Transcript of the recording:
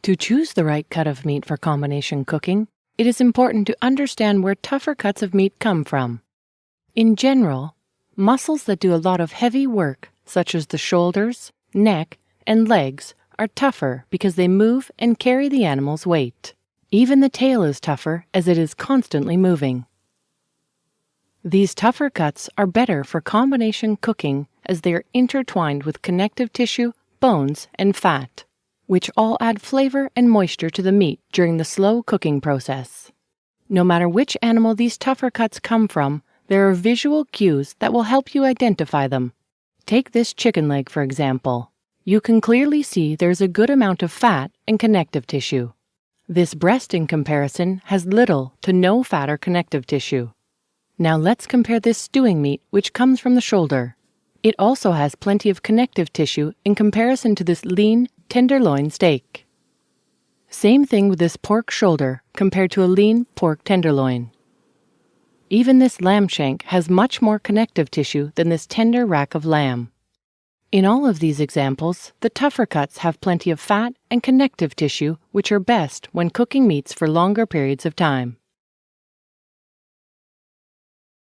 To choose the right cut of meat for combination cooking, it is important to understand where tougher cuts of meat come from. In general, muscles that do a lot of heavy work, such as the shoulders, neck, and legs, are tougher because they move and carry the animal's weight. Even the tail is tougher as it is constantly moving. These tougher cuts are better for combination cooking as they are intertwined with connective tissue, bones, and fat, which all add flavor and moisture to the meat during the slow cooking process. No matter which animal these tougher cuts come from, there are visual cues that will help you identify them. Take this chicken leg, for example. You can clearly see there's a good amount of fat and connective tissue. This breast, in comparison, has little to no fat or connective tissue. Now let's compare this stewing meat, which comes from the shoulder. It also has plenty of connective tissue in comparison to this lean, tenderloin steak. Same thing with this pork shoulder compared to a lean pork tenderloin. Even this lamb shank has much more connective tissue than this tender rack of lamb. In all of these examples, the tougher cuts have plenty of fat and connective tissue, which are best when cooking meats for longer periods of time.